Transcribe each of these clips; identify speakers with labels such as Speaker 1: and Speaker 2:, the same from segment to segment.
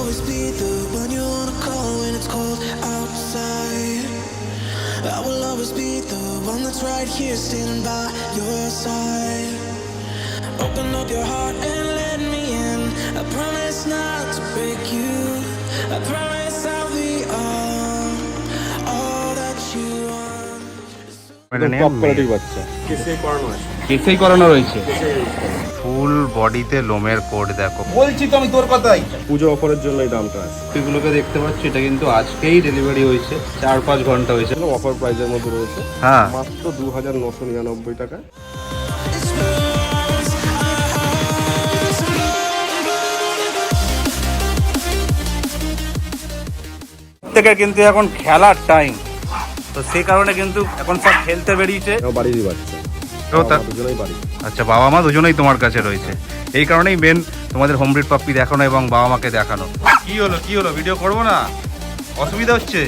Speaker 1: always be the one you wanna call when it's cold outside. I will always be the one that's right here standing by your side. Open up your heart and let me in. I promise not to break you. I promise I'll be all that you want.
Speaker 2: Top কোয়ালিটির বাচ্চা,
Speaker 3: কেসেই করানো রয়েছে, ফুল বডিতে লোমের coat দেখো। বলছি তো আমি তোর কথাই,
Speaker 2: পুজো অফারের জন্য এই দামটা আছে।
Speaker 3: এগুলোকে দেখতে পাচ্ছি, এটা কিন্তু আজকেই ডেলিভারি হয়েছে, 4-5 ঘন্টা হয়েছে।
Speaker 2: অফার প্রাইসের মধ্যে রয়েছে,
Speaker 3: হ্যাঁ
Speaker 2: মাত্র 2999 টাকা।
Speaker 3: থেকে কিন্তু এখন খেলার টাইম, তো সেই কারণে কিন্তু এখন সব খেলতে বেরিয়েছে।
Speaker 2: বাড়িরই বাচ্চা, দুজনেই বাড়ি।
Speaker 3: আচ্ছা, বাবা মা দুজনেই তোমার কাছে রয়েছে, এই কারণেই মেন তোমাদের হোম ব্রিড পাপ্পি দেখানো এবং বাবা মাকে দেখানো। কি হলো ভিডিও করবো না, অসুবিধা হচ্ছে?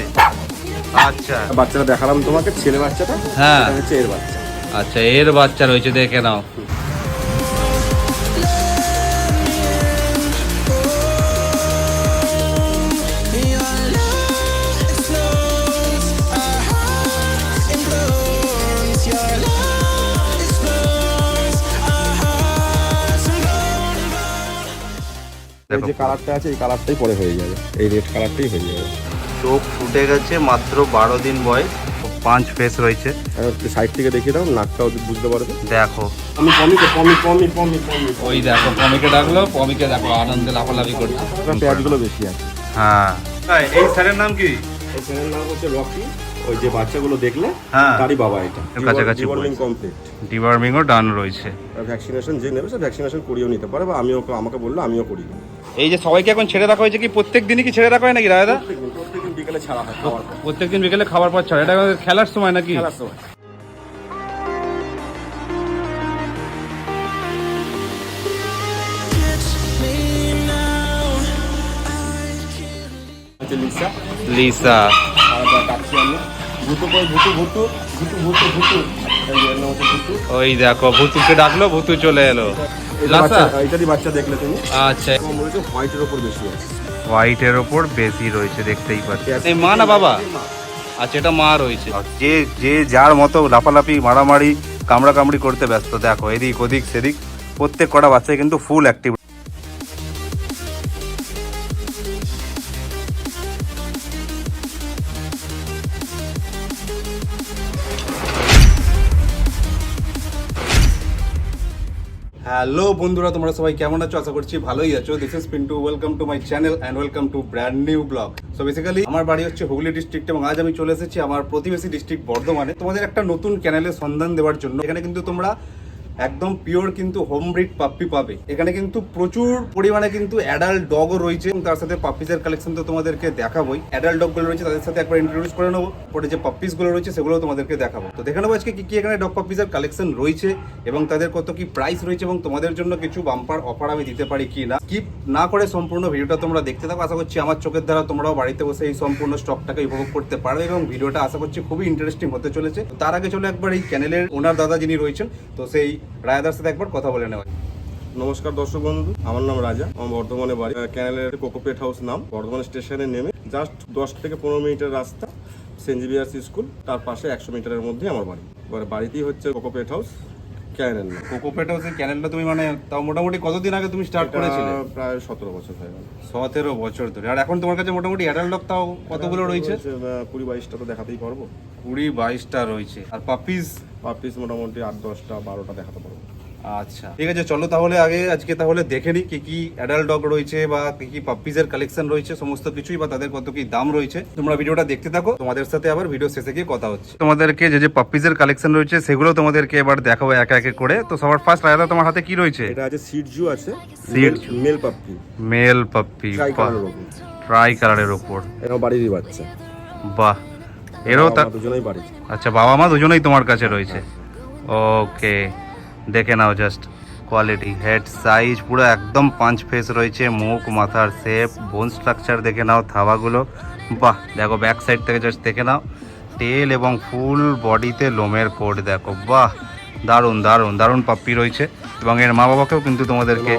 Speaker 3: আচ্ছা,
Speaker 2: বাচ্চাটা দেখালাম তোমাকে, ছেলে বাচ্চাটা,
Speaker 3: হ্যাঁ
Speaker 2: হচ্ছে এর বাচ্চা।
Speaker 3: আচ্ছা, এর বাচ্চা রয়েছে, দেখে নাও।
Speaker 2: এই যে কালারটা আছে, এই কালারটাই পরে হয়ে যাবে, এই রেড কালারটাই হয়ে যাবে।
Speaker 3: চোখ ফুটে গেছে, মাত্র 12 দিন বয়স, 5 ফেস রয়েছে।
Speaker 2: সাইড থেকে দেখিয়ে দাও, নাকটাও বুঝতে পারবে।
Speaker 3: দেখো
Speaker 2: আমি পমি
Speaker 3: ওই দেখো, পমিকে ডাকলো, পমিকে দেখো আনন্দে লাফালাফি করছে।
Speaker 2: পেঁয়াজগুলো বেশি আছে।
Speaker 3: হ্যাঁ, এই স্যারের নাম কি?
Speaker 2: এই ছেলের নাম হচ্ছে রকি। ওই যে বাচ্চাগুলো দেখলে,
Speaker 3: হ্যাঁ
Speaker 2: তারই বাবা। এটা
Speaker 3: কাছাকাছি
Speaker 2: ডিওয়ার্মিং কমপ্লিট,
Speaker 3: ডিওয়ার্মিংও ডান রয়েছে।
Speaker 2: ভ্যাকসিনেশন যে নেবে সে ভ্যাকসিনেশন করিয়েও নিতে পারে, বা আমাকে বললো আমিও করি।
Speaker 3: এই যে সবাইকে এখন ছেড়ে রাখা হয়েছে, কি প্রত্যেক দিনই কি ছেড়ে রাখা হয় নাকি রায়দা?
Speaker 2: প্রত্যেকদিন বিকেলে ছাড়া হয়, খাওয়ার পর।
Speaker 3: প্রত্যেকদিন বিকেলে খাবার পর ছাড়া, এটা খেলার সময় নাকি?
Speaker 2: খেলার সময়।
Speaker 3: লিসা, ওই দেখো ভুতুকে ডাকলো, ভুতু চলে এলো।
Speaker 2: এটারই বাচ্চা দেখলে তুমি।
Speaker 3: আচ্ছা,
Speaker 2: হোয়াইটের ওপর বেশি আছে,
Speaker 3: হোয়াইটের ওপর বেশি রয়েছে, দেখতেই পাচ্ছি। এই মা না বাবা? আচ্ছা, এটা মা রয়েছে। যে যার মতো লাফালাফি, মারামারি, কামড়াকামড়ি করতে ব্যস্ত। দেখো এদিক ওদিক সেদিক, প্রত্যেক কটা বাচ্চা কিন্তু ফুল অ্যাক্টিভ। হ্যালো বন্ধুরা, তোমরা সবাই কেমন আছো? আশা করছি ভালোই আছো। This is Pintu, welcome to my channel and welcome to brand new blog. So basically আমার বাড়ি হচ্ছে হুগলি ডিস্ট্রিক্ট, এবং আজ আমি চলে এসেছি আমার প্রতিবেশী ডিস্ট্রিক্ট বর্ধমানে তোমাদের একটা নতুন চ্যানেলের সন্ধান দেওয়ার জন্য। এখানে কিন্তু তোমরা একদম পিওর কিন্তু হোম ব্রিড পাপ্পি পাবে। এখানে কিন্তু প্রচুর পরিমাণে কিন্তু অ্যাডাল্ট ডগও রয়েছে, এবং তার সাথে পাপ্পিসের কালেকশন তো তোমাদেরকে দেখাবোই। অ্যাডাল্ট ডগগুলো রয়েছে, তাদের সাথে একবার ইন্ট্রোডিউস করে নেবো, পরে যে পাপ্পিসগুলো রয়েছে সেগুলো তোমাদেরকে দেখাবো। তো দেখে নেবো আজকে কি কি এখানে ডগ পাপ্পিসের কালেকশন রয়েছে, এবং তাদের কত কি প্রাইস রয়েছে, এবং তোমাদের জন্য কিছু বাম্পার অফার আমি দিতে পারি কি না। স্কিপ না করে সম্পূর্ণ ভিডিওটা তোমরা দেখতে থাকো। আশা করছি আমার চোখের দ্বারা তোমরাও বাড়িতে বসে এই সম্পূর্ণ স্টকটাকে উপভোগ করতে পারবে, এবং ভিডিওটা আশা করছি খুবই ইন্টারেস্টিং হতে চলেছে। তার আগে চলো একবার এই চ্যানেলের ওনার দাদা যিনি রয়েছেন, তো সেই রায়দার সাথে একবার কথা বলে নেওয়া।
Speaker 2: নমস্কার দর্শক বন্ধু, আমার নাম রাজা, আমার বর্ধমানে বাড়ি। ক্যানেলের কোকোপেট হাউস নাম। বর্ধমান স্টেশনে নেমে জাস্ট 10 থেকে 15 মিনিটের রাস্তা, সেন্ট জেভিয়ার্স স্কুল, তার পাশে 100 মিটারের মধ্যে আমার বাড়ি। এবার বাড়িতেই হচ্ছে কোকোপেট হাউস ক্যানেল।
Speaker 3: কোকোপেট হাউসের চ্যানেলটা তুমি মানে তাও মোটামুটি কতদিন আগে তুমি স্টার্ট করেছিলে?
Speaker 2: প্রায় 17 বছর হয়ে গেল।
Speaker 3: 17 বছর ধরে। আর এখন তোমার কাছে মোটামুটি অ্যাডাল্ট ডগ তাও কতগুলো রয়েছে?
Speaker 2: 20-22টা তো দেখাতেই পারবো।
Speaker 3: 20-22টা রয়েছে। আর
Speaker 2: পাপিস মোটামুটি 8-10টা 12টা দেখাতে পারবো।
Speaker 3: আচ্ছা ঠিক আছে, চলো তাহলে আজকে তাহলে দেখে নিই কি কি অ্যাডাল্ট ডগ রয়েছে, বা কি কি পাপ্পিজের কালেকশন রয়েছে, সমস্ত কিছুই, বা তাদের কত কি দাম রয়েছে। তোমরা ভিডিওটা দেখতে থাকো, তোমাদের সাথে আবার ভিডিও শেষে গিয়ে কথা হচ্ছে। তোমাদেরকে যে পাপ্পিজের কালেকশন রয়েছে সেগুলো তোমাদেরকে এবার দেখাবো এক এক করে। তো সবার ফার্স্ট রায়দা, তোমার হাতে কি রয়েছে?
Speaker 2: এটা আছে সিটজু, আছে
Speaker 3: সিটজু মেল পাপ্পি ট্রাই কালারের উপর।
Speaker 2: এটা বাড়িরই বাচ্চা।
Speaker 3: বাহ, এরও
Speaker 2: দুজনেই বাড়ি।
Speaker 3: আচ্ছা, বাবা মা দুজনেই তোমার কাছে রয়েছে। ওকে, দেখে নাও জাস্ট কোয়ালিটি, হেড সাইজ পুরো একদম 5 ফেস রয়েছে, মুখ মাথার শেপ, বোন স্ট্রাকচার দেখে নাও, থাবাগুলো বাহ। দেখো ব্যাক সাইড থেকে জাস্ট দেখে নাও, টেল এবং ফুল বডিতে লোমের কোট দেখো, বাহ দারুণ দারুণ দারুণ পাপ্পি রয়েছে। এবং এর মা বাবাকেও কিন্তু তোমাদেরকে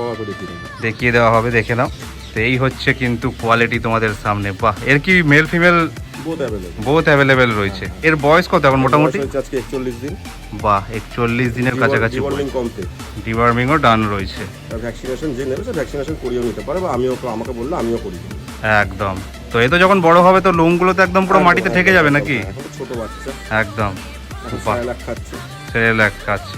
Speaker 3: দেখিয়ে দেওয়া হবে, দেখে নাও। তো এই হচ্ছে কিন্তু কোয়ালিটি তোমাদের সামনে। বাহ, এর কি মেল ফিমেল বোথ অ্যাভেলেবেল রয়েছে। এর বয়স কত এখন মোটামুটি?
Speaker 2: আজকে 41 দিন।
Speaker 3: বাহ, 41 দিনের কাছাকাছি। ডিওয়ার্মিংও ডান রয়েছে।
Speaker 2: ভ্যাকসিনেশন যে নেবে সে ভ্যাকসিনেশন করিয়েও নিতে পারে, বা আমাকে বললে আমিও করি।
Speaker 3: একদম। তো এ তো যখন বড় হবে তো লোমগুলো তো একদম পুরো মাটিতে থেকে যাবে নাকি?
Speaker 2: এখন ছোট বাচ্চা
Speaker 3: একদম।
Speaker 2: সেরেলাক খাচ্ছে।
Speaker 3: সেরেলাক খাচ্ছে,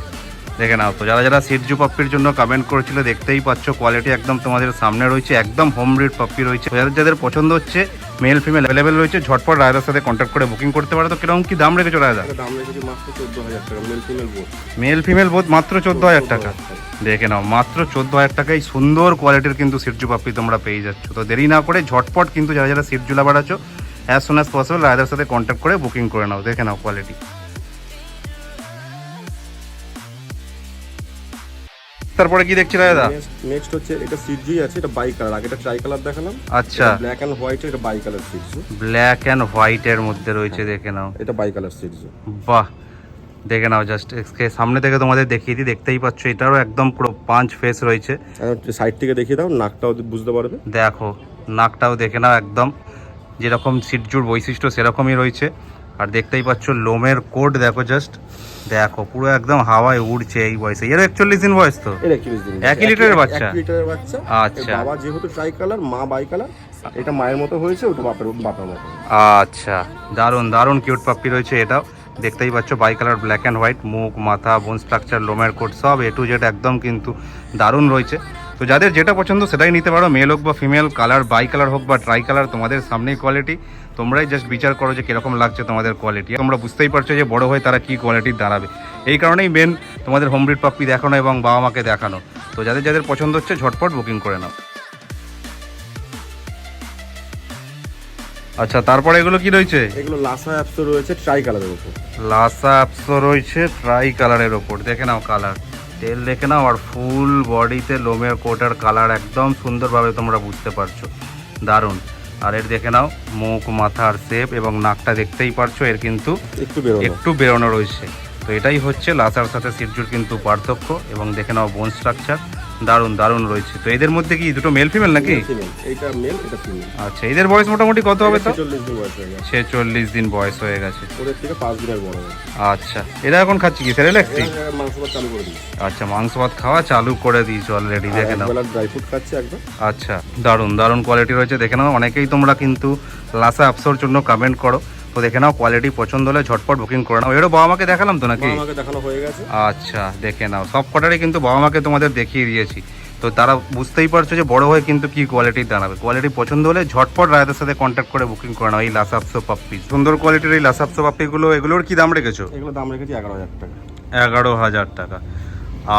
Speaker 3: দেখে নাও। তো যারা যারা সিটজু পাপ্পির জন্য কমেন্ট করেছিল, দেখতেই পাচ্ছ কোয়ালিটি একদম তোমাদের সামনে রয়েছে, একদম হোম ব্রিড পাপ্পি রয়েছে। যাদের যাদের পছন্দ হচ্ছে মেল ফিমেল অ্যাভেলেবেল রয়েছে, ঝটপট রায়দার সাথে কন্ট্যাক্ট করে বুকিং করতে পারো। তো কিরকম কি দাম রেখেছো রায়দা?
Speaker 2: দাম রেখেছি মাত্র 14,000 টাকা,
Speaker 3: মেল ফিমেল বোধ মাত্র 14,000 টাকা। দেখে নাও, মাত্র 14,000 টাকায় সুন্দর কোয়ালিটির কিন্তু সিটজু পাপ্পি তোমরা পেয়ে যাচ্ছ। তো দেরি না করে ঝটপট কিন্তু যারা যারা সিটজু লাভার আছো, অ্যাজ সুন অ্যাজ পসিবল রায়দার সাথে কন্ট্যাক্ট করে বুকিং করে নাও। দেখে নাও কোয়ালিটি। তারপরে কি দেখছি রায়দা?
Speaker 2: নেক্সট হচ্ছে এটা সিটজুই আছে, এটা বাই কালার। আগে এটা ট্রাই কালার দেখালাম।
Speaker 3: আচ্ছা,
Speaker 2: ব্ল্যাক এন্ড হোয়াইট, এটা bi colour shih tzu.
Speaker 3: Black and white এর মধ্যে রয়েছে, দেখে নাও।
Speaker 2: এটা বাই কালার সিটজু।
Speaker 3: বাহ, দেখে নাও। জাস্ট সামনে থেকে তোমাদের দেখিয়ে দিই, দেখতেই পাচ্ছ এটারও একদম পুরো পাঁচ ফেস রয়েছে।
Speaker 2: সাইড থেকে দেখিয়ে দাও, নাকটাও বুঝতে পারবে।
Speaker 3: দেখো নাকটাও দেখে নাও, একদম যেরকম সিটজুর বৈশিষ্ট্য সেরকমই রয়েছে। আর দেখতেই পাচ্ছ লোমের কোট দেখো, জাস্ট দেখো পুরো একদম হাওয়ায় উড়ছে এই বয়সে। এর 41 দিন বয়স। তো
Speaker 2: এর 41 দিন।
Speaker 3: 1 লিটারের বাচ্চা।
Speaker 2: 1 লিটারের বাচ্চা।
Speaker 3: আচ্ছা।
Speaker 2: বাবা যেহেতু ট্রাই কালার, মা বাই কালার। এটা মায়ের মতো হয়েছে, ওটা বাপের মতো।
Speaker 3: আচ্ছা, দারুণ দারুণ কিউট পাপ্পি রয়েছে এটাও। দেখতেই পাচ্ছ by colour, black and white, মুখ মাথা বোন স্ট্রাকচার লোমের কোট সব এ টু জেড একদম কিন্তু দারুণ রয়েছে। তো যাদের যেটা পছন্দ সেটাই নিতে পারো, মেল হোক বা ফিমেল, কালার বাই কালার হোক বা ট্রাই কালার, তোমাদের সামনেই কোয়ালিটি। তোমরাই জাস্ট বিচার করো যে কীরকম লাগছে তোমাদের কোয়ালিটি। তোমরা বুঝতেই পারছো যে বড় হয়ে তারা কী কোয়ালিটির দাঁড়াবে। এই কারণেই মেন তোমাদের হোম ব্রিড পাপ্পি দেখানো এবং বাবা মাকে দেখানো। তো যাদের যাদের পছন্দ হচ্ছে ঝটপট বুকিং করে নাও। আচ্ছা, তারপরে এগুলো কি রয়েছে?
Speaker 2: এগুলো লাসা অ্যাপসো রয়েছে ট্রাই কালারের উপর।
Speaker 3: লাসা অ্যাপসো রয়েছে ট্রাই কালারের ওপর। দেখে নাও কালার, তেল দেখে নাও। আর ফুল বডিতে লোমের কোটার কালার একদম সুন্দরভাবে তোমরা বুঝতে পারছো, দারুণ। আর এর দেখে নাও মুখ মাথার শেপ এবং নাকটা দেখতেই পারছো, এর কিন্তু একটু বেরোনো রয়েছে। তো এটাই হচ্ছে লাসার সাথে সিটজুর কিন্তু পার্থক্য। এবং দেখে নাও বোন স্ট্রাকচার দারুণ দারুণ রয়েছে। তো এদের মধ্যে কি দুটো মেল ফিমেল নাকি?
Speaker 2: এইটা মেল, এটা ফিমেল।
Speaker 3: আচ্ছা, এদের বয়স মোটামুটি কত হবে? তো
Speaker 2: 46 দিন বয়স হয়ে গেছে।
Speaker 3: 46 দিন বয়স হয়ে গেছে।
Speaker 2: ওদের থেকে 5 দিনের বড় হবে।
Speaker 3: আচ্ছা, এরা এখন খাচ্ছে কি সেরেলাক?
Speaker 2: মাংস ভাত চালু করে দিয়েছি।
Speaker 3: আচ্ছা, মাংস ভাত খাওয়া চালু করে দিয়েছো অলরেডি। দেখে নাও
Speaker 2: ড্রাই ফ্রুট খাচ্ছে একদম।
Speaker 3: আচ্ছা, দারুণ দারুণ কোয়ালিটি রয়েছে। দেখে নাও, অনেকেই তোমরা কিন্তু লাসা অ্যাপসোর জন্য কমেন্ট করো। তো দেখে নাও কোয়ালিটি পছন্দ হলে ঝটপট বুকিং করে নাও। এরও বাবা মাকে দেখালাম তো নাকি?
Speaker 2: বাবা মাকে দেখানো হয়ে গেছে।
Speaker 3: আচ্ছা, দেখে নাও সব কটারই কিন্তু বাবা মাকে তোমাদের দেখিয়ে দিয়েছি। তো তারা বুঝতেই পারছো যে বড় হয়ে কিন্তু কি কোয়ালিটির দাঁড়াবে। কোয়ালিটি পছন্দ হলে ঝটপট রায়দের সাথে কন্ট্যাক্ট করে বুকিং করে নাও এই লাসা অ্যাপসো পাপ্পি। সুন্দর কোয়ালিটির এই লাসা অ্যাপসো পাপ্পিগুলো, এগুলোর কি দাম রেখেছো?
Speaker 2: এগুলো দাম রেখেছি 11,000 টাকা।
Speaker 3: 11,000 টাকা।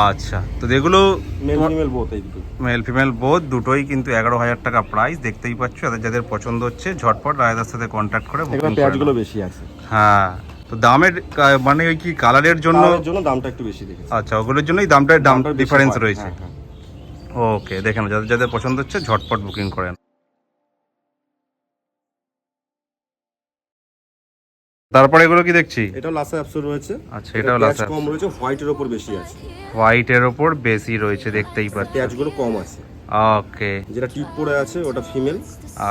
Speaker 3: আচ্ছা, তো এগুলো
Speaker 2: মেল ফিমেল বোথ, এই দুটো
Speaker 3: মেল ফিমেল বোথ দুটোই কিন্তু 11,000 টাকা প্রাইস। দেখতেই পাচ্ছ, যাদের পছন্দ হচ্ছে ঝটপট রায়দার সাথে কন্ট্যাক্ট করে বুকিং করে
Speaker 2: পেঁয়াজগুলো বেশি আছে।
Speaker 3: হ্যাঁ, তো দামের মানে ওই কি কালারের জন্য
Speaker 2: দামটা একটু বেশি দেখেছি।
Speaker 3: আচ্ছা, ওগুলোর জন্যই দাম ডিফারেন্স রয়েছে।
Speaker 2: হ্যাঁ।
Speaker 3: ওকে, দেখেন যাদের যাদের পছন্দ হচ্ছে ঝটপট বুকিং করেন। তারপরে এগুলো কি দেখছি?
Speaker 2: এটাও লাসা অ্যাপসো রয়েছে।
Speaker 3: আচ্ছা, এটাও লাসা
Speaker 2: কম রয়েছে, হোয়াইটের উপর বেশি আছে।
Speaker 3: হোয়াইটের উপর বেশি রয়েছে, দেখতেই পাচ্ছি।
Speaker 2: পেঁয়াজগুলো কম আছে।
Speaker 3: ওকে,
Speaker 2: যেটা টিপ পরে আছে ওটা ফিমেল।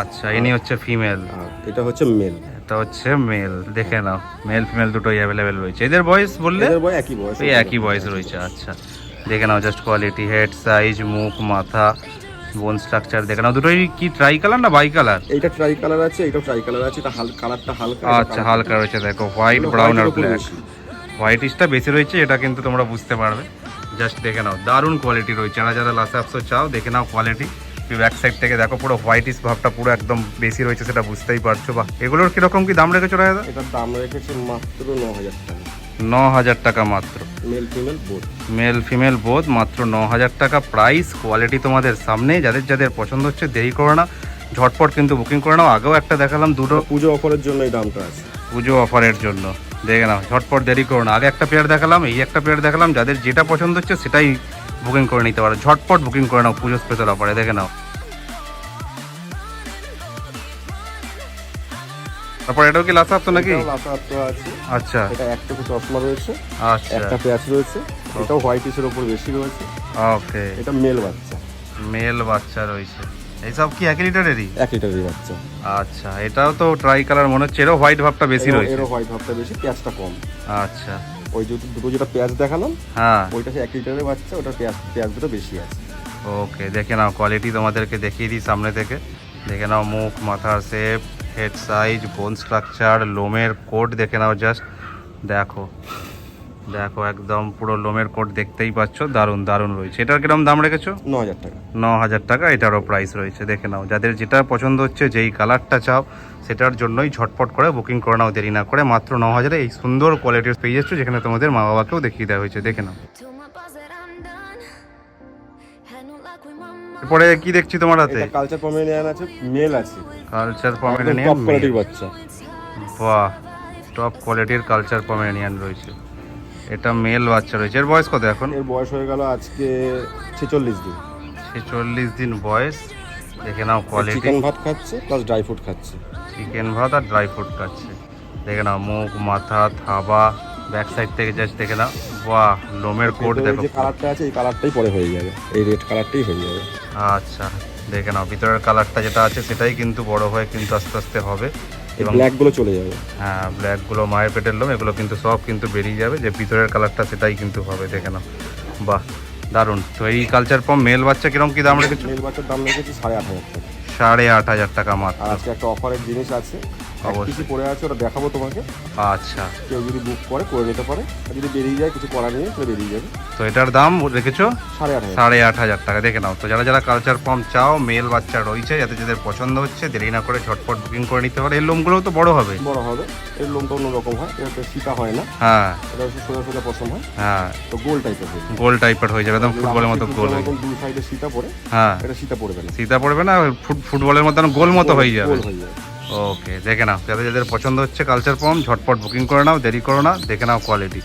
Speaker 3: আচ্ছা, ইনি হচ্ছে ফিমেল,
Speaker 2: এটা হচ্ছে মেল।
Speaker 3: এটা হচ্ছে মেল। দেখে নাও মেল ফিমেল দুটোই অ্যাভেলেবেল রয়েছে। এদের বয়স বললে?
Speaker 2: এদের বয়স একই বয়স।
Speaker 3: এই একই বয়স রয়েছে। আচ্ছা, দেখে নাও জাস্ট কোয়ালিটি, হেড সাইজ, মুখ মাথা, বোন স্ট্রাকচার দেখে নাও। দুটোই কি ট্রাই কালার না বাই কালার?
Speaker 2: এইটা ট্রাই কালার আছে, এইটাও ট্রাই কালার আছে। এটা কালারটা হালকা।
Speaker 3: আচ্ছা, হালকা রয়েছে। দেখো হোয়াইট, ব্রাউন আর ব্ল্যাক। হোয়াইটিশটা বেশি রয়েছে, এটা কিন্তু তোমরা বুঝতে পারবে। জাস্ট দেখে নাও দারুণ কোয়ালিটি রয়েছে। যারা যারা লাসা অ্যাপসো চাও দেখে নাও কোয়ালিটি। ব্যাক সাইড থেকে দেখো পুরো হোয়াইটিশ ভাবটা পুরো একদম বেশি রয়েছে, সেটা বুঝতেই পারছো। বা এগুলোর কিরকম কি দাম রেখেছো রায়দা?
Speaker 2: এটার দাম রেখেছে মাত্র 9,000 টাকা।
Speaker 3: 9,000 টাকা মাত্র।
Speaker 2: Male female both.
Speaker 3: Male female both মাত্র 9,000 টাকা প্রাইস। কোয়ালিটি তোমাদের সামনে, যাদের যাদের পছন্দ হচ্ছে দেরি করো না, ঝটপট কিন্তু বুকিং করে নাও। আগেও একটা দেখালাম, দুটো
Speaker 2: পুজো অফারের জন্য এই দামটা আছে।
Speaker 3: পুজো অফারের জন্য দেখে নাও, ঝটপট দেরি করো না। আগে একটা পেয়ার দেখালাম, এই একটা পেয়ার দেখালাম। যাদের যেটা পছন্দ হচ্ছে সেটাই বুকিং করে নিতে পারো। ঝটপট বুকিং করে নাও পুজো স্পেশাল অফারে। দেখে নাও। তারপর এটাও কি লাসা অ্যাপসো নাকি?
Speaker 2: লাসা অ্যাপসো আছে।
Speaker 3: আচ্ছা,
Speaker 2: এটা একটা চশমা রয়েছে।
Speaker 3: আচ্ছা,
Speaker 2: একটা পেঁয়াজ রয়েছে। এটাও হোয়াইটিশের উপর বেশি রয়েছে।
Speaker 3: ওকে,
Speaker 2: এটা মেল বাচ্চা।
Speaker 3: মেল বাচ্চা রয়েছে। এইসব কি 1 লিটারেরই?
Speaker 2: 1 লিটারের বাচ্চা।
Speaker 3: আচ্ছা, এটাও তো ট্রাই কালার মনে হচ্ছে, এরও হোয়াইট ভাবটা বেশি রয়েছে।
Speaker 2: এরও হোয়াইট ভাবটা বেশি, পেঁয়াজটা কম।
Speaker 3: আচ্ছা,
Speaker 2: ওই যে দুটো যেটা পেঁয়াজ দেখালাম,
Speaker 3: হ্যাঁ
Speaker 2: ওইটা 1 লিটারের বাচ্চা, ওটার পেঁয়াজ দুটো বেশি আছে।
Speaker 3: ওকে, দেখে নাও কোয়ালিটি, তোমাদেরকে দেখিয়ে দিই সামনে থেকে। দেখে নাও মুখ, মাথার শেপ, হেড সাইজ, বোন স্ট্রাকচার, লোমের কোট দেখে নাও জাস্ট। দেখো দেখো একদম পুরো লোমের কোট দেখতেই পাচ্ছ, দারুণ দারুণ রয়েছে। এটার কিরকম দাম রেখেছো?
Speaker 2: 9000 টাকা।
Speaker 3: 9000 টাকা এটারও প্রাইস রয়েছে। দেখে নাও, যাদের যেটা পছন্দ হচ্ছে, যেই কালারটা চাও, সেটার জন্যই ঝটপট করে বুকিং করে নাও, দেরি না করে। মাত্র 9000-এ এই সুন্দর কোয়ালিটির পেয়ে যাচ্ছ, যেখানে তোমাদের মা বাবাকেও দেখিয়ে দেওয়া হয়েছে। দেখে নাও। এরপরে কি দেখছি তোমার হাতে?
Speaker 2: এটা কালচার পমেরিয়ান আছে, মেল আছে।
Speaker 3: কালচার পমেরিয়ান,
Speaker 2: টপ কোয়ালিটির বাচ্চা।
Speaker 3: বাহ, টপ কোয়ালিটির কালচার পমেরিয়ান রয়েছে। এটা মেল বাচ্চা রয়েছে। এর বয়স কত এখন?
Speaker 2: এর বয়স হয়ে গেল আজকে 46 দিন।
Speaker 3: 46 দিন বয়স। দেখে নাও কোয়ালিটি।
Speaker 2: চিকেন ভাত খাচ্ছে প্লাস ড্রাই ফ্রুট খাচ্ছে।
Speaker 3: চিকেন ভাত আর ড্রাই ফ্রুট খাচ্ছে। দেখে নাও মুখ, মাথা, থাবা, ব্যাক সাইড থেকে জাস্ট দেখে নাও। বাহ, লোমের কোট দেখো।
Speaker 2: যে কালারটা আছে, এই কালারটাই পরে হয়ে যাবে, এই রেড কালারটাই হয়ে যাবে।
Speaker 3: আচ্ছা, দেখে নাও ভিতরের কালারটা যেটা আছে সেটাই কিন্তু বড় হয়ে কিন্তু আস্তে আস্তে হবে।
Speaker 2: এবং ব্ল্যাকগুলো চলে যাবে।
Speaker 3: হ্যাঁ, ব্ল্যাকগুলো মায়ের পেটের লোম, এগুলো কিন্তু সব কিন্তু বেরিয়ে যাবে। যে ভিতরের কালারটা সেটাই কিন্তু হবে। দেখে নাও, বাহ দারুণ। তো এই কালচার পম মেল বাচ্চা কিরকম কি দাম রেখেছো?
Speaker 2: মেল বাচ্চার দাম রেখেছি 8500 টাকা।
Speaker 3: 8500 টাকা মাত্র।
Speaker 2: আর আজকে একটা অফারের জিনিস আছে,
Speaker 3: অবশ্যই।
Speaker 2: কিছু পড়ে আছে, ওটা দেখাবো তোমাকে।
Speaker 3: আচ্ছা,
Speaker 2: কেউ যদি বুক করে নিতে পারে, আর যদি বেরিয়ে যায় কিছু করার নেই, তাহলে বেরিয়ে যাবে।
Speaker 3: তো এটার দাম রেখেছো
Speaker 2: 8500।
Speaker 3: 8500 টাকা। দেখে নাও। তো যারা যারা কালচার পম চাও, মেল বাচ্চা রয়েছে, যাদের যাদের পছন্দ হচ্ছে, দেরি না করে ঝটপট বুকিং করে নিতে পারে। এর লোমগুলোও তো বড় হবে।
Speaker 2: বড় হবে, এর লোমটা অন্যরকম হয়, এটা সীতা হয় না।
Speaker 3: হ্যাঁ
Speaker 2: এটা হচ্ছে সোজা সোজা পছন্দ হয়,
Speaker 3: হ্যাঁ,
Speaker 2: তো গোল টাইপের হবে।
Speaker 3: গোল টাইপের হয়ে যাবে, একদম ফুটবলের মতো গোল হয়ে যাবে।
Speaker 2: দুই সাইডে সীতা পড়ে,
Speaker 3: হ্যাঁ,
Speaker 2: এটা সীতা পড়বে না।
Speaker 3: সীতা পড়বে না, ফুটবলের মতো গোল মতো হয়ে যাবে।
Speaker 2: গোল হয়ে যাবে।
Speaker 3: ওকে, দেখে নাও, যাদের যাদের পছন্দ হচ্ছে কালচার পম, ঝটপট বুকিং করে নাও, দেরি করো না। দেখে নাও কোয়ালিটি।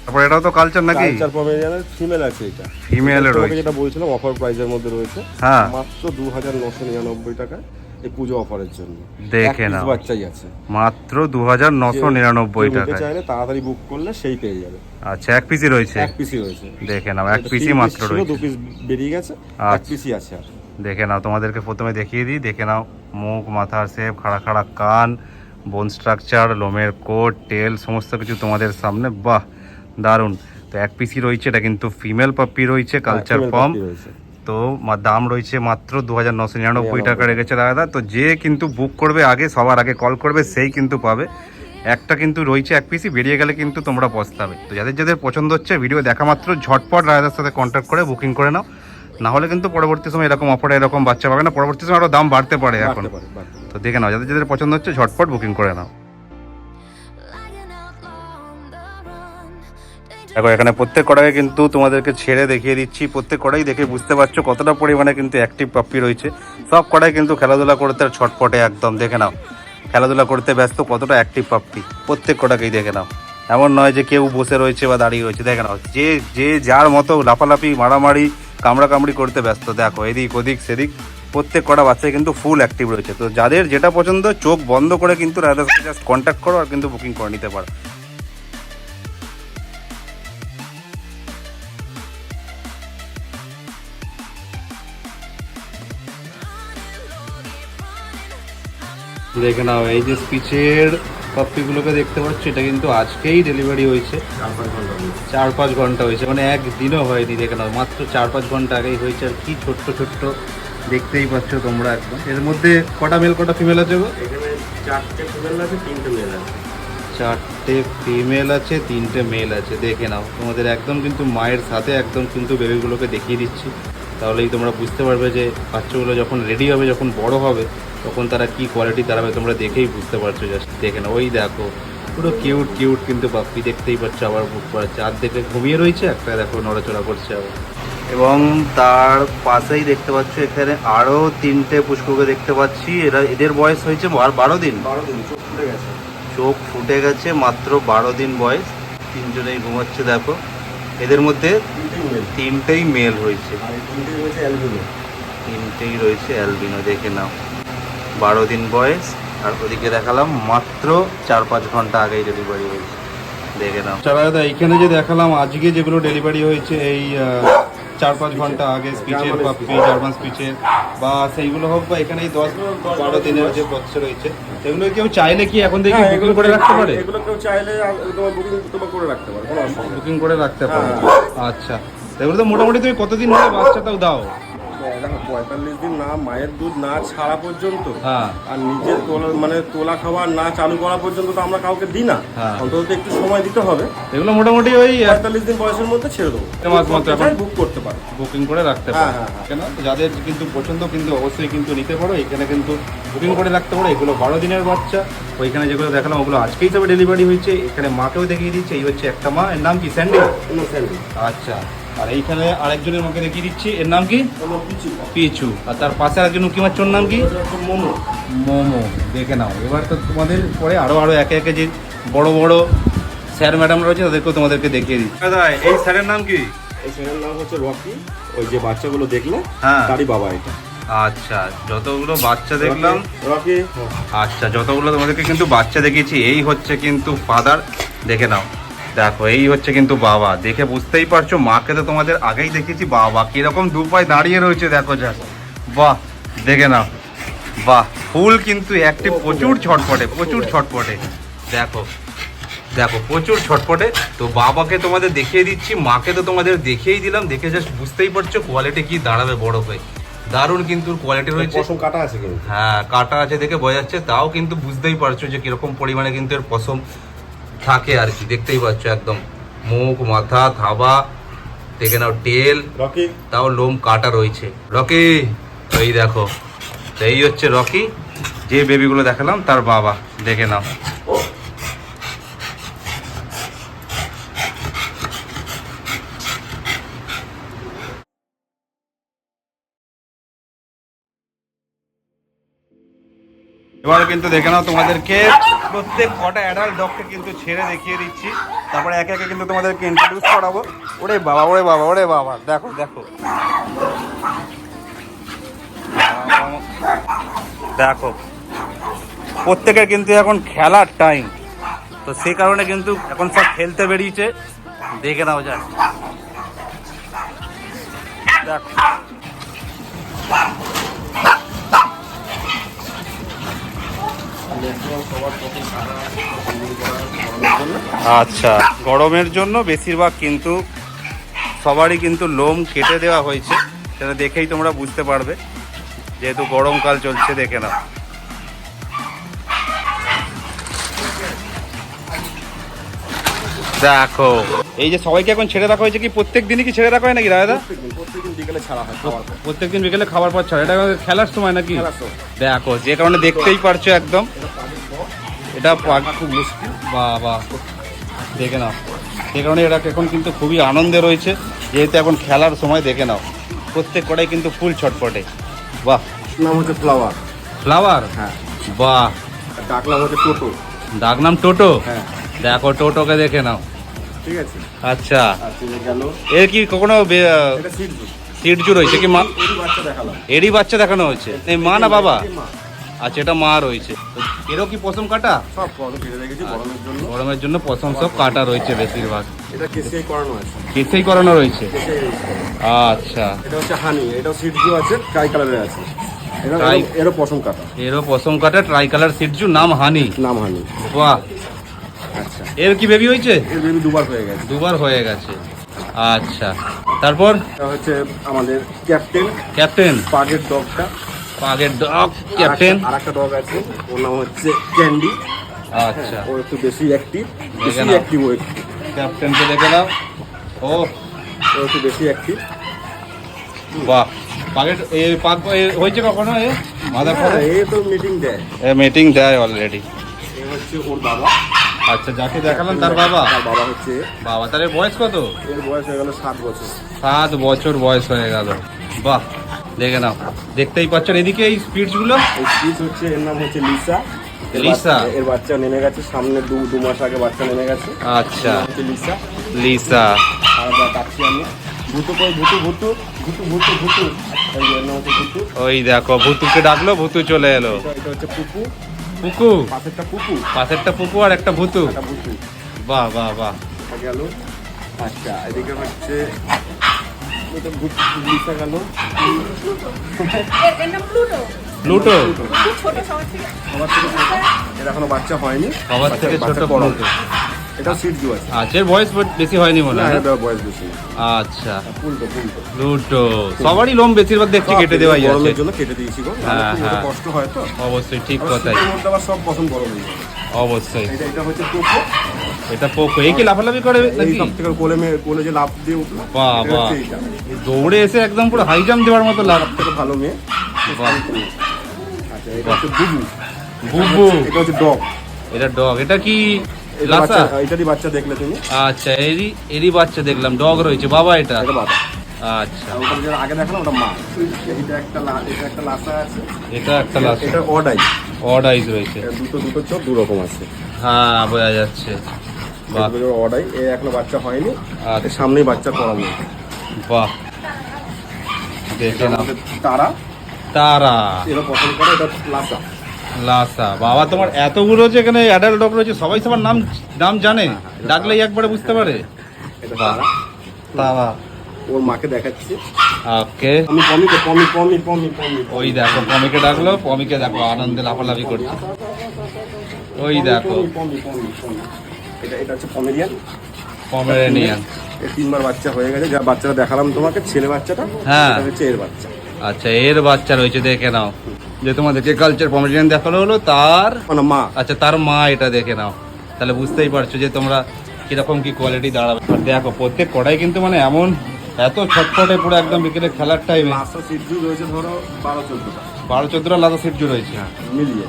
Speaker 3: তারপর এটাও তো কালচার নাকি?
Speaker 2: কালচার পমেরিয়ানের ফিমেল আছে, এটা
Speaker 3: ফিমেল রয়েছে।
Speaker 2: যেটা বলছিলাম অফার প্রাইসের মধ্যে রয়েছে,
Speaker 3: হ্যাঁ
Speaker 2: মাত্র 2999 টাকা এই পুজো অফারের জন্য।
Speaker 3: দেখে নাও,
Speaker 2: বাচ্চাই আছে
Speaker 3: মাত্র 2999 টাকা।
Speaker 2: চাইলে তাড়াতাড়ি বুক করলে সেই পেয়ে যাবে।
Speaker 3: আচ্ছা, এক পিসি রয়েছে?
Speaker 2: এক পিসি রয়েছে।
Speaker 3: দেখে নাও, এক পিসি মাত্র রয়েছে।
Speaker 2: 2 পিস বেরিয়ে গেছে, এক
Speaker 3: আচ্ছা।
Speaker 2: পিসি আছে আর।
Speaker 3: দেখে নাও, তোমাদেরকে প্রথমে দেখিয়ে দিই। দেখে নাও মুখ, মাথার শেপ, খাড়া খাড়া কান, বোন স্ট্রাকচার, লোমের কোট, টেল, সমস্ত কিছু তোমাদের সামনে। বাহ দারুণ। তো এক পিসি রয়েছে, এটা কিন্তু ফিমেল পাপ্পি রয়েছে, কালচার পম। তো দাম রয়েছে মাত্র 2999 টাকা রেখেছে দাদা। তো যে কিন্তু বুক করবে আগে, সবার আগে কল করবে, সেই কিন্তু পাবে। একটা কিন্তু রয়েছে এক পিসি, বেরিয়ে গেলে কিন্তু তোমরা পস্তাবে। তো যাদের যাদের পছন্দ হচ্ছে, ভিডিও দেখা মাত্র ঝটপট রায়দার সাথে কন্ট্যাক্ট করে বুকিং করে নাও। না হলে কিন্তু পরবর্তী সময় এরকম অফারে এরকম বাচ্চা পাবে না, পরবর্তী সময় আরও দাম বাড়তে পারে এখন। তো দেখে নাও, যাদের যাদের পছন্দ হচ্ছে ঝটপট বুকিং করে নাও। দেখো, এখানে প্রত্যেক কড়াইয়ে কিন্তু তোমাদেরকে ছেড়ে দেখিয়ে দিচ্ছি। প্রত্যেক কড়াই দেখে বুঝতে পারছো কতটা পরিমাণে কিন্তু অ্যাক্টিভ পাপ্পি রয়েছে। সব কড়াই কিন্তু খেলাধুলা করতে আর ছটপটে একদম। দেখে নাও, খেলাধুলা করতে ব্যস্ত, কতটা অ্যাক্টিভ পাপ্পি। প্রত্যেক কটাকেই দেখে নাও, এমন নয় যে কেউ বসে রয়েছে বা দাঁড়িয়ে রয়েছে। দেখে নাও, যে যে যার মতো লাফালাফি, মারামারি, কামড়াকামড়ি করতে ব্যস্ত। দেখো, এদিক ওদিক সেদিক প্রত্যেক কটা বাচ্চাই কিন্তু ফুল অ্যাক্টিভ রয়েছে। তো যাদের যেটা পছন্দ, চোখ বন্ধ করে কিন্তু রায়দার সাথে জাস্ট কন্ট্যাক্ট করো আর কিন্তু বুকিং করে নিতে পারো। দেখে নাও, এই যে স্পিচের পাপ্পিগুলোকে দেখতে পাচ্ছ, এটা কিন্তু আজকেই ডেলিভারি হয়েছে। 4-5 ঘন্টা হয়েছে, মানে একদিনও হয়নি। দেখে নাও, মাত্র 4-5 ঘন্টা আগেই হয়েছে। আর কি ছোট্ট ছোট্ট দেখতেই পাচ্ছ তোমরা একদম। এর মধ্যে কটা মেল কটা ফিমেল আছে গো?
Speaker 2: এখানে 4টে ফিমেল আছে, 3টে মেল আছে।
Speaker 3: 4টে ফিমেল আছে, 3টে মেল আছে। দেখে নাও, তোমাদের একদম কিন্তু মায়ের সাথে একদম কিন্তু বেবিগুলোকে দেখিয়ে দিচ্ছি, তাহলেই তোমরা বুঝতে পারবে যে বাচ্চাগুলো যখন রেডি হবে, যখন বড় হবে, তখন তারা কি কোয়ালিটি দাঁড়াবে, তোমরা দেখেই বুঝতে পারছো। জাস্ট দেখে নাও, ওই দেখো পুরো কিউট কিউট কিন্তু পাপ্পি, দেখতেই পাচ্ছ। আবার বুক করাচ্ছে, আর দেখে ঘুমিয়ে রয়েছে, একটা দেখো নড়াচড়া করছে আবার। এবং তার পাশেই দেখতে পাচ্ছ এখানে আরও 3টে পুষ্কুকে দেখতে পাচ্ছি। এদের বয়স হয়েছে 12 দিন।
Speaker 2: 12 দিন, চোখ ফুটে গেছে।
Speaker 3: চোখ ফুটে গেছে, মাত্র 12 দিন বয়স। 3জনেই ঘুমাচ্ছে। দেখো, এদের মধ্যে 3টেই মেল হয়েছে, 3টেই রয়েছে অ্যালবিনো। দেখে নাও, 12 দিন বয়স। আর ওদিকে দেখালাম মাত্র 4-5 ঘন্টা আগেই ডেলিভারি হয়েছে। দেখে নাও। চালা দাদা এইখানে যে দেখালাম আজকে যেগুলো ডেলিভারি হয়েছে এই 4-5 ঘন্টা আগে স্পিচের বা জার্মান স্পিচের বা সেইগুলো হোক বা এখানে এই 10-12 দিনের যে বাচ্চা রয়েছে এগুলো কেউ চাইলে কি এখন থেকে বুকিং করে রাখতে পারে?
Speaker 2: এগুলো কেউ চাইলে তোমার বুকিং করে রাখতে পারে, কোনো অসুবিধা নেই।
Speaker 3: বুকিং করে রাখতে পারে। আচ্ছা, এগুলো তো মোটামুটি তুমি কতদিন ধরে বাচ্চাটাও দাও?
Speaker 2: দেখো 45 দিন না মায়ের দুধ না ছাড়া পর্যন্ত
Speaker 3: হ্যাঁ।
Speaker 2: আর নিজের তোলা খাবার না চালু করা পর্যন্ত তো আমরা কাউকে দিই না।
Speaker 3: হ্যাঁ।
Speaker 2: অন্তত একটু সময় দিতে হবে।
Speaker 3: এগুলো মোটামুটি ওই
Speaker 2: 45 দিন বয়সের মধ্যে ছেড়ে দেবো,
Speaker 3: মাস মতো এখন
Speaker 2: বুক করতে পারে,
Speaker 3: বুকিং করে রাখতে পারো। কেন যাদের কিন্তু পছন্দ কিন্তু অবশ্যই কিন্তু নিতে পারো, এখানে কিন্তু বুকিং করে রাখতে পারো। এগুলো 12 দিনের বাচ্চা। ওইখানে যেগুলো দেখালাম ওগুলো আজকেই তবে ডেলিভারি হয়েছে। এখানে মাকেও দেখিয়ে দিচ্ছে, এই হচ্ছে একটা মা, এর নাম কি স্যান্ডি? আচ্ছা, আর এইখানে আরেকজনের মাকে দেখিয়ে দিচ্ছি, এর নাম কি? পিচু। আর তার পাশে আরেকজন উকি মাচ্চোর নাম কি? মোমো। মোমো। দেখে নাও, এবার তো তোমাদের পরে আরো একে একে যে বড় বড় স্যার ম্যাডাম রয়েছে তাদেরকেও তোমাদেরকে দেখিয়ে দিচ্ছি। দাদা এই স্যারের নাম কি?
Speaker 2: এই ছেলের নাম হচ্ছে রকি। ওই যে বাচ্চাগুলো দেখলে
Speaker 3: হ্যাঁ
Speaker 2: তারই বাবা এটা।
Speaker 3: আচ্ছা, যতগুলো বাচ্চা দেখলাম,
Speaker 2: রকি।
Speaker 3: আচ্ছা যতগুলো তোমাদেরকে কিন্তু বাচ্চা দেখিয়েছি, এই হচ্ছে কিন্তু ফাদার। দেখে নাও, দেখো এই হচ্ছে কিন্তু বাবা। দেখে বুঝতেই পারছো, মাকে তো তোমাদের আগেই দেখিয়েছি। বাবা কিরকম দু পায়ে দাঁড়িয়ে রয়েছে দেখো, যা বাহ, দেখে নাও, বাহ, ফুল কিন্তু অ্যাক্টিভ, প্রচুর ছটপটে, প্রচুর ছটপটে। দেখো দেখো প্রচুর ছটপটে। তো বাবাকে তোমাদের দেখিয়ে দিচ্ছি, মাকে তো তোমাদের দেখিয়েই দিলাম। দেখে জাস্ট বুঝতেই পারছো কোয়ালিটি কি দাঁড়াবে বড় হয়ে। দারুণ কিন্তু কোয়ালিটি রয়েছে।
Speaker 2: পশম কাটা আছে কিন্তু।
Speaker 3: হ্যাঁ, কাটা আছে দেখে বোঝা যাচ্ছে। তাও কিন্তু বুঝতেই পারছো যে কিরকম পরিমাণে কিন্তু এর পশম থাকে আর কি। দেখতেই পাচ্ছ একদম মুখ, মাথা, থাবা, দেখে নাও টেল,
Speaker 2: রকি।
Speaker 3: তাও লোম কাটা রয়েছে। রকি, এই দেখো, তো এই হচ্ছে রকি, যে বেবিগুলো দেখালাম তার বাবা। দেখে নাও। এবার কিন্তু দেখে নাও, তোমাদেরকে প্রত্যেক কটা অ্যাডাল্ট ডগকে কিন্তু ছেড়ে দেখিয়ে দিচ্ছি। তারপরে একে একে কিন্তু তোমাদেরকে ইন্ট্রোডিউস করাবো। ওরে বাবা, ওরে বাবা, ওরে বাবা, দেখো দেখো দেখো, প্রত্যেকের কিন্তু এখন খেলার টাইম, তো সেই কারণে কিন্তু এখন সব খেলতে বেরিয়েছে। দেখে নাও যা, দেখো আচ্ছা, গরমের জন্য বেশিরভাগ কিন্তু সবারই কিন্তু লোম কেটে দেওয়া হয়েছে। সেটা দেখেই তোমরা বুঝতে পারবে, যেহেতু গরমকাল চলছে। দেখে নাও, দেখো এই যে সবাইকে এখন ছেড়ে রাখা হয়েছে। কি প্রত্যেক দিনই কি ছেড়ে রাখা হয় নাকি দাদা?
Speaker 2: প্রত্যেকদিন বিকেলে ছাড়া হয় খাবার পর।
Speaker 3: প্রত্যেকদিন বিকেলে খাবার পর ছাড়া, এটা খেলার সময় নাকি?
Speaker 2: খেলার সময়।
Speaker 3: দেখো, যে কারণে দেখতেই পারছো একদম এটা
Speaker 2: খুব মুশকিল।
Speaker 3: বাবা, দেখে নাও, সে কারণে এরা এখন কিন্তু খুবই আনন্দে রয়েছে, যেহেতু এখন খেলার সময়। দেখে নাও, প্রত্যেক কটাই কিন্তু ফুল ছটপটে। বাহ,
Speaker 2: নাম হচ্ছে ফ্লাওয়ার।
Speaker 3: ফ্লাওয়ার।
Speaker 2: হ্যাঁ।
Speaker 3: বাহ,
Speaker 2: ডাক নাম হচ্ছে টোটো।
Speaker 3: ডাক নাম টোটো।
Speaker 2: হ্যাঁ।
Speaker 3: দেখো টোটোকে দেখে নাও।
Speaker 2: ঠিক আছে।
Speaker 3: আচ্ছা,
Speaker 2: আচ্ছা গেল।
Speaker 3: এর কি কখনো
Speaker 2: এটা সিডজু।
Speaker 3: সিটজু রয়েছে কি? মা,
Speaker 2: এরই বাচ্চা দেখালাম।
Speaker 3: এরই বাচ্চা দেখানো হয়েছে। এই মা না বাবা?
Speaker 2: এই মা।
Speaker 3: আচ্ছা, এটা মা রয়েছে। এরও কি পশম কাটা?
Speaker 2: সব পশম কেটে রেখেছি গরমের জন্য।
Speaker 3: গরমের জন্য পশম সব কাটা রয়েছে বেশিরভাগ।
Speaker 2: এটা কেসিআই করানো আছে।
Speaker 3: কেসেই করানো রয়েছে।
Speaker 2: কেসিআই।
Speaker 3: আচ্ছা,
Speaker 2: এটা হচ্ছে হানি, এটাও সিডজু আছে, ট্রাই কালারের আছে। এরও পশম কাটা।
Speaker 3: এরও পশম কাটা, ট্রাই কালার সিটজু, নাম হানি।
Speaker 2: নাম হানি।
Speaker 3: বাহ,
Speaker 2: আচ্ছা।
Speaker 3: এর কি বেবি হয়েছে?
Speaker 2: এর বেবি দুবার হয়ে গেছে।
Speaker 3: দুবার হয়ে গেছে। আচ্ছা, তারপর
Speaker 2: এটা হচ্ছে আমাদের ক্যাপ্টেন।
Speaker 3: ক্যাপ্টেন,
Speaker 2: পাগের ডগটা।
Speaker 3: পাগের ডগ ক্যাপ্টেন।
Speaker 2: আর একটা ডগ আছে, ওর নাম হচ্ছে ক্যান্ডি।
Speaker 3: আচ্ছা,
Speaker 2: ও একটু বেশি অ্যাক্টিভ। বেশি
Speaker 3: নাও।
Speaker 2: অ্যাক্টিভ ও একটু।
Speaker 3: ক্যাপ্টেনকে দেখে নাও। ও
Speaker 2: ও একটু বেশি অ্যাক্টিভ।
Speaker 3: বাহ, পাগের এই পাগ হয়েছে কখনো? এ মাদার
Speaker 2: হ্যাঁ,
Speaker 3: ফাদার
Speaker 2: এ তো মিটিং দেয়।
Speaker 3: মিটিং দেয় অলরেডি।
Speaker 2: এ হচ্ছে ওর বাবা।
Speaker 3: আচ্ছা, যাকে দেখালাম তার বাবা।
Speaker 2: তার বাবা হচ্ছে এ।
Speaker 3: বাবা, তার এর বয়স কত?
Speaker 2: এর বয়স হয়ে গেল 7 বছর।
Speaker 3: 7 বছর বয়স হয়ে গেল। বাহ, দেখে নাও, দেখতেই পাচ্ছেন। এদিকে এই স্পিডস গুলো,
Speaker 2: এই স্পিচ হচ্ছে, এর নাম হচ্ছে লিসা।
Speaker 3: লিসা।
Speaker 2: এর বাচ্চা নেমে গেছে সামনে, দু মাস আগে বাচ্চা নেমে গেছে।
Speaker 3: আচ্ছা,
Speaker 2: এর নাম হচ্ছে লিসা।
Speaker 3: লিসা।
Speaker 2: আর ডাকছি আমি ভুতু, কই ভুতু, ভুতু ভুতু ভুতু ভুতু। এই যে এর নাম হচ্ছে ভুতু।
Speaker 3: ওই দেখো, ভুতুকে ডাকলো, ভুতু চলে এলো।
Speaker 2: এটা হচ্ছে পুপু।
Speaker 3: পুকু,
Speaker 2: পাশেরটা পুপু।
Speaker 3: পাশেরটা পুকু আর একটা ভুতু।
Speaker 2: একটা ভুতু।
Speaker 3: বাহ বাহ বাহ।
Speaker 2: গেল। আচ্ছা এদিকে হচ্ছে এটা গুলিসা গেল।
Speaker 4: এর নাম প্লুটো।
Speaker 3: প্লুটো
Speaker 4: খুব ছোট সবার থেকে।
Speaker 2: সবার থেকে ছোট। এর এখনো বাচ্চা হয়নি।
Speaker 3: সবার থেকে ছোট
Speaker 2: বাচ্চা বড়।
Speaker 3: প্লুটো।
Speaker 2: এটা সিটজু আছে।
Speaker 3: আচ্ছা এর বয়স বেশি হয়নি মনে
Speaker 2: না
Speaker 3: হয়।
Speaker 2: এটা বয়স বেশি না।
Speaker 3: আচ্ছা
Speaker 2: পুলটো।
Speaker 3: প্লুটো সবারই লোম বেশিরভাগ দেখছি কেটে দেওয়াই আছে।
Speaker 2: গরমের জন্য কেটে দিয়েছি গো।
Speaker 3: হ্যাঁ,
Speaker 2: খুব
Speaker 3: হ্যাঁ।
Speaker 2: কষ্ট হয় তো।
Speaker 3: অবশ্যই ঠিক
Speaker 2: আবার
Speaker 3: কথাই।
Speaker 2: শীতের মধ্যে আবার সব পছন্দ গরম হয়ে যায়।
Speaker 3: অবশ্যই।
Speaker 2: এটা হচ্ছে পোকো।
Speaker 3: এটা পোকো। এই কি লাফালাফি করে
Speaker 2: এই
Speaker 3: নাকি?
Speaker 2: সব থেকে কোলে যে লাফ দিয়ে উঠলো।
Speaker 3: বাহ
Speaker 2: এটা
Speaker 3: বাহ।
Speaker 2: হচ্ছে এইটা।
Speaker 3: দৌড়ে এসে একদম পুরো হাই জাম্প দেওয়ার মতো লাফ।
Speaker 2: সব থেকে ভালো মেয়ে।
Speaker 3: বাহ।
Speaker 2: আচ্ছা এটা হচ্ছে বুবু।
Speaker 3: বুবু।
Speaker 2: এটা হচ্ছে ডগ।
Speaker 3: এটা ডগ। এটা কি
Speaker 2: এটা
Speaker 3: লাসা?
Speaker 2: বাচ্চা, এটারই বাচ্চা দেখলে তুমি।
Speaker 3: আচ্ছা এরই বাচ্চা দেখলাম। ডগ রয়েছে বাবা এটা।
Speaker 2: এটা বাবা।
Speaker 3: আচ্ছা
Speaker 2: আর ওটা যেটা আগে দেখালাম ওটা মা। এটা একটা লাসা আছে।
Speaker 3: এটা একটা লাসা।
Speaker 2: এটা অডাই।
Speaker 3: অড আইজ রয়েছে।
Speaker 2: দুটো চোখ দু রকম আছে।
Speaker 3: হ্যাঁ বোঝা যাচ্ছে। বাহ
Speaker 2: অডাই এ এখনো বাচ্চা হয়নি।
Speaker 3: আচ্ছা।
Speaker 2: এর সামনেই বাচ্চা করানো।
Speaker 3: বাহ দেখে নাও।
Speaker 2: তারা
Speaker 3: তারা
Speaker 2: এরা পছন্দ করে। এটা লাসা।
Speaker 3: লাসা। বাবা তোমার এতগুলো যে এখানে অ্যাডাল্ট ডগ রয়েছে সবাই সবার নাম জানে? ডাকলেই একবারে বুঝতে পারে?
Speaker 2: এটা
Speaker 3: বাহ।
Speaker 2: তারা।
Speaker 3: তারা।
Speaker 2: ওর মাকে দেখাচ্ছি।
Speaker 3: ওকে।
Speaker 2: আমি পমি।
Speaker 3: ওই দেখো পমিকে ডাকলো। পমিকে দেখো আনন্দে লাফালাফি করছে। ওই দেখো
Speaker 2: পমি। এটা হচ্ছে পমেরিয়ান।
Speaker 3: পমেরেনিয়ান।
Speaker 2: এর 3 বার বাচ্চা হয়ে গেছে। যা বাচ্চাটা দেখালাম তোমাকে ছেলে বাচ্চাটা।
Speaker 3: হ্যাঁ।
Speaker 2: এটা হচ্ছে এর বাচ্চা।
Speaker 3: আচ্ছা এর বাচ্চা রয়েছে দেখে নাও। যে তোমাদেরকে কালচার পমেরিয়ান দেখানো হলো তার
Speaker 2: মানে মা।
Speaker 3: আচ্ছা তার মা এটা দেখে নাও। তাহলে বুঝতেই পারছো যে তোমরা কিরকম কি কোয়ালিটি দাঁড়াবে। আর দেখো প্রত্যেক কড়াই কিন্তু মানে এমন এত ছটফটে পুরো একদম বিকেলে খেলার টাইমে।
Speaker 2: লাসা সিটজু রয়েছে ধরো 12-14টা
Speaker 3: 12-14টা লাদা সিটজু রয়েছে।
Speaker 2: মিলিয়ে।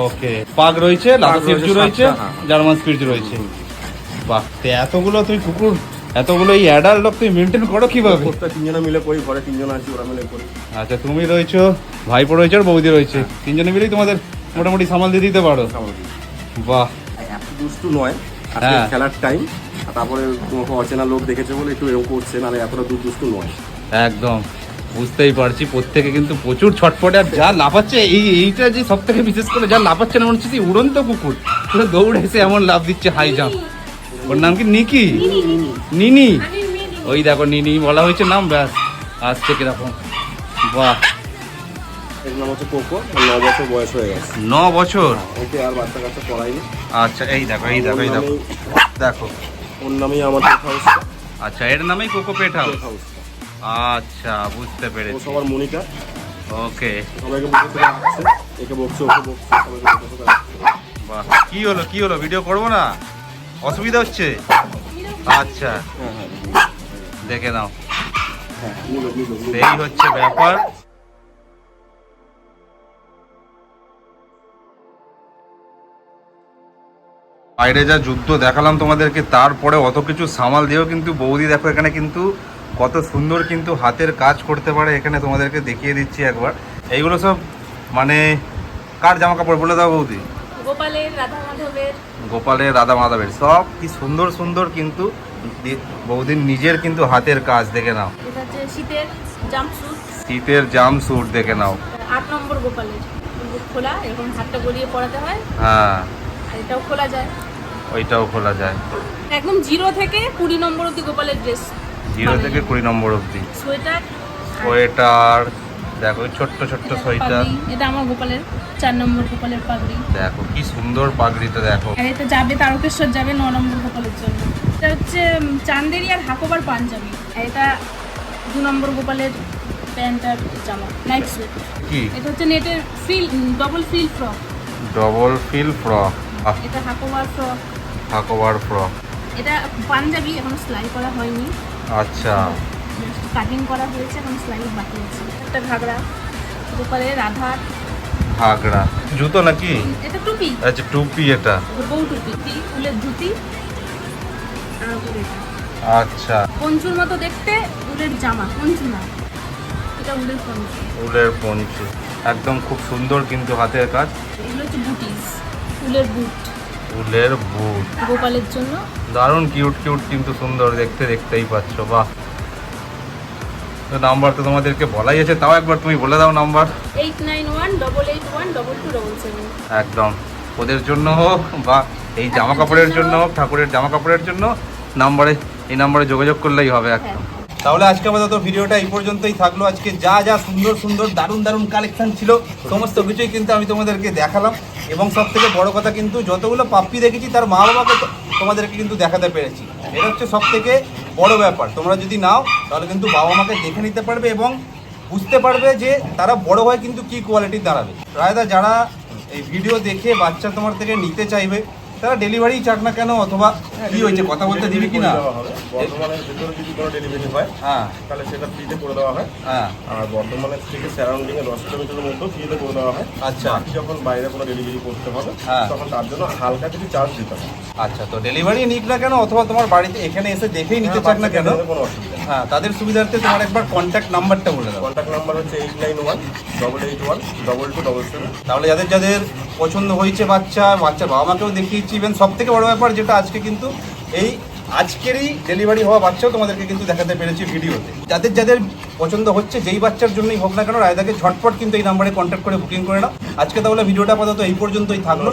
Speaker 3: ওকে পাগ রয়েছে, লাদা
Speaker 2: পাগ
Speaker 3: সিটজু
Speaker 2: রয়েছে
Speaker 3: রয়েছে,
Speaker 2: 7টা, হ্যাঁ।
Speaker 3: জার্মান স্পিটজু রয়েছে। বাহ তো এতগুলো তুমি কুকুর এতগুলো এই অ্যাডাল্ট ডগ তুমি মেনটেন করো কিভাবে?
Speaker 2: প্রত্যেক 3 জনে মিলে করি। ঘরে 3 জন আছি ওরা মিলে করি।
Speaker 3: আচ্ছা তুমি রয়েছো, ভাইপো রয়েছে আর বৌদি রয়েছে। তিনজনে মিলেই তোমাদের মোটামুটি সামাল দিয়ে দিতে পারো।
Speaker 2: স্বাভাবিক।
Speaker 3: বাহ
Speaker 2: এত দুষ্টু নয়। আজকে
Speaker 3: হ্যাঁ।
Speaker 2: খেলার টাইম। তারপরে তোমাকে অচেনা লোক দেখেছে বলে একটু এরকম করছে, নাহলে এতটা দুষ্টু নয়।
Speaker 3: একদম বুঝতেই পারছি। প্রত্যেকে কিন্তু প্রচুর ছটফটে আর যা লাফাচ্ছে এইটা যে সব থেকে বিশেষ করে যা লাফাচ্ছে না মনে হচ্ছে যে উড়ন্ত কুকুর পুরো দৌড়ে এসে এমন লাফ দিচ্ছে হাই জাম্প। ওর নাম কি নিকি? নিনি। ওই দেখো নিনি বলা হয়েছে নাম, ব্যাস আসছে কিরকম। বাহ
Speaker 2: এর নাম হচ্ছে কোকো। 9 বছর বয়স হয়ে গেছে।
Speaker 3: 9 বছর।
Speaker 2: ওকে আর বাচ্চা কাচ্চা করাইনি।
Speaker 3: আচ্ছা এই দেখো দেখো
Speaker 2: ওর নামেই আমার পেট হাউসটা।
Speaker 3: আচ্ছা এর নামেই কোকো পেট হাউস।
Speaker 2: পেট হাউসটা।
Speaker 3: আচ্ছা বুঝতে
Speaker 2: ও
Speaker 3: পেরেছি।
Speaker 2: সবার মনিটর।
Speaker 3: ওকে
Speaker 2: সবাইকে বসে থেকে রাখছে। একে বকছে ওকে বকছে সবাইকে বসে থেকে রাখছে।
Speaker 3: বাহ কি হলো ভিডিও করবো না? অসুবিধা হচ্ছে? আচ্ছা দেখে নাও।
Speaker 2: হ্যাঁ নিলো।
Speaker 3: এই হচ্ছে ব্যাপার। বাইরে যা যুদ্ধ দেখালাম তোমাদেরকে, তারপরে অত কিছু সামাল দিয়েও কিন্তু বৌদি দেখো এখানে কিন্তু কত সুন্দর কিন্তু হাতের কাজ করতে পারে। এখানে তোমাদেরকে দেখিয়ে দিচ্ছি একবার। এইগুলো সব মানে কার জামা কাপড় বলে দাও বৌদি?
Speaker 4: গোপালের, রাধা মাধবের।
Speaker 3: গোপালের, রাধা মাধবের সব কি সুন্দর সুন্দর কিন্তু বৌদির নিজের কিন্তু হাতের কাজ দেখে নাও।
Speaker 4: এটা হচ্ছে শীতের জাম্পস্যুট।
Speaker 3: শীতের জাম স্যুট দেখে নাও।
Speaker 4: 8 নম্বর গোপালের। খোলা এরকম হাতটা গড়িয়ে পরাতে হয়।
Speaker 3: হ্যাঁ
Speaker 4: আর এটাও খোলা যায়।
Speaker 3: ওইটাও খোলা যায়।
Speaker 4: একদম 0 থেকে 20 নম্বর অবধি গোপালের ড্রেস।
Speaker 3: 0 থেকে 20 নম্বর অবধি।
Speaker 4: সোয়েটার।
Speaker 3: সোয়েটার দেখো ছোট্ট ছোট্ট সোয়েটার।
Speaker 4: পাগড়ি, এটা আমার গোপালের 4 নম্বর গোপালের পাগড়ি।
Speaker 3: দেখো কি সুন্দর পাগড়িটা দেখো।
Speaker 4: আর এটা যাবে তারকেশ্বর যাবে 9 নম্বর গোপালের জন্য। এটা হচ্ছে চান্দেরি আর হাকোবার পাঞ্জাবি। আর এটা 2 নম্বর গোপালের প্যান্ট আর জামা, নাইট স্যুট।
Speaker 3: কি
Speaker 4: এটা হচ্ছে নেটের double fill frock.
Speaker 3: Double fill frock.
Speaker 4: এটা হাকোবার ফ্রক।
Speaker 3: হাকোবার ফ্রক।
Speaker 4: এটা পাঞ্জাবি, এখন সেলাই করা হয়নি,
Speaker 3: আচ্ছা
Speaker 4: কাটিং করা হয়েছে, এখন সেলাই বাকি আছে। একটা ঘাগরা গোপালের, রাধার।
Speaker 3: ঘাগড়া জুতো নাকি?
Speaker 4: এটা টুপি,
Speaker 3: আচ্ছা টুপি এটা।
Speaker 4: বউ টুপি, উলের ধুতি। আর উপরে এটা
Speaker 3: আচ্ছা
Speaker 4: পঞ্চুর মতো দেখতে, উলের জামা, পঞ্চু না, এটা উলের পঞ্চু।
Speaker 3: উলের পঞ্চু একদম খুব সুন্দর কিন্তু হাতের কাজ।
Speaker 4: এগুলো হচ্ছে বুটিস, উলের বুট
Speaker 3: উলের বুট।
Speaker 4: গোপালের জন্য।
Speaker 3: দারুণ কিউট কিউট কিন্তু সুন্দর দেখতেই পাচ্ছ। বাহ তো নাম্বার তো তোমাদেরকে বলাই আছে, তাও একবার তুমি বলে দাও নাম্বার।
Speaker 4: 8918812277।
Speaker 3: একদম ওদের জন্য হোক বা এই জামা কাপড়ের জন্য হোক, ঠাকুরের জামা কাপড়ের জন্য এই নাম্বারে যোগাযোগ করলেই হবে একদম। তাহলে আজকে আপাতত ভিডিওটা এই পর্যন্তই থাকলো। আজকে যা যা সুন্দর সুন্দর দারুণ দারুণ কালেকশন ছিল সমস্ত কিছুই কিন্তু আমি তোমাদেরকে দেখালাম, এবং সব থেকে বড় কথা কিন্তু যতগুলো পাপ্পি দেখেছি তার মা বাবাকে তোমাদেরকে কিন্তু দেখাতে পেরেছি। এটা হচ্ছে সব থেকে বড় ব্যাপার। তোমরা যদি নাও তাহলে কিন্তু বাবা মাকে দেখে নিতে পারবে এবং বুঝতে পারবে যে তারা বড় হয় কিন্তু কি কোয়ালিটির দাঁড়াবে। রায়দা, যারা এই ভিডিও দেখে বাচ্চা তোমার থেকে নিতে চাইবে তারা ডেলিভারি চাক না কেন, অথবা কি হয়েছে কথা বলতে দিবি কি না?
Speaker 2: বর্ধমানের ভিতরে যদি কোনো ডেলিভারি হয়
Speaker 3: হ্যাঁ
Speaker 2: তাহলে সেটা ফ্রিতে করে দেওয়া হয়।
Speaker 3: হ্যাঁ
Speaker 2: আর বর্ধমানের থেকে সারাউন্ডিং এ 10 কিলোমিটারের মধ্যে ফ্রিতে করে দেওয়া হয়।
Speaker 3: আচ্ছা।
Speaker 2: বাকি যখন বাইরে কোনো ডেলিভারি করতে হবে
Speaker 3: হ্যাঁ।
Speaker 2: তখন তার জন্য হালকা কিছু চার্জ দিতে হবে।
Speaker 3: আচ্ছা, তো ডেলিভারি নিক না কেন অথবা তোমার বাড়িতে এখানে এসে দেখেই নিতে চাক না কেন,
Speaker 2: কোনো অসুবিধা নেই।
Speaker 3: হ্যাঁ তাদের সুবিধার্থে তোমার একবার কন্ট্যাক্ট নাম্বারটা বলে দাও।
Speaker 2: কন্ট্যাক্ট নাম্বার হচ্ছে 8918812277।
Speaker 3: তাহলে যাদের যাদের পছন্দ হয়েছে বাচ্চার বাবা মাকেও দেখিয়েছি, ইভেন সব থেকে বড় ব্যাপার যেটা আজকে কিন্তু এই আজকেরই ডেলিভারি হওয়া বাচ্চাও তোমাদেরকে কিন্তু দেখাতে পেরেছি ভিডিওতে। যাদের যাদের পছন্দ হচ্ছে যেই বাচ্চার জন্যই হোক না কেন রায়দাকে ঝটপট কিন্তু এই নাম্বারে কন্ট্যাক্ট করে বুকিং করে নাও। আজকে তাহলে ভিডিওটা আপাতত এই পর্যন্তই থাকলো।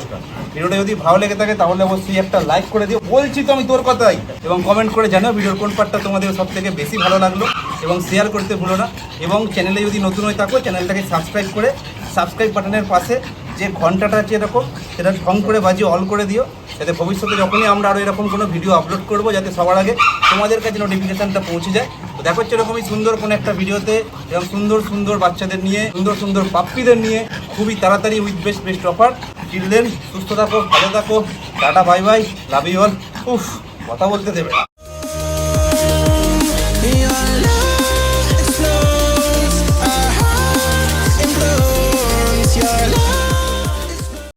Speaker 3: ভিডিওটা যদি ভালো লেগে থাকে তাহলে অবশ্যই একটা লাইক করে দিও, বলছি তো আমি তোর কথাই, এবং কমেন্ট করে জানাও ভিডিওর কোন পার্টটা তোমাদের সব থেকে বেশি ভালো লাগলো, এবং শেয়ার করতে ভুলো না। এবং চ্যানেলে যদি নতুন হয়ে থাকো চ্যানেলটাকে সাবস্ক্রাইব করে সাবস্ক্রাইব বাটনের পাশে যে ঘন্টাটা আছে এরকম সেটা ঢং করে বাজিয়ে অল করে দিও, যাতে ভবিষ্যতে যখনই আমরা আরও এরকম কোনো ভিডিও আপলোড করবো যাতে সবার আগে তোমাদের কাছে নোটিফিকেশানটা পৌঁছে যায়। তো দেখো হচ্ছে এরকমই সুন্দর কোনো একটা ভিডিওতে, এবং সুন্দর সুন্দর বাচ্চাদের নিয়ে, সুন্দর সুন্দর পাপ্পিদের নিয়ে খুবই তাড়াতাড়ি উইথ বেস্ট অফার। চিলড্রেন সুস্থ থাকো, ভালো থাকো, টাটা bye bye, love you all. উফ, কথা বলতে দেবে না।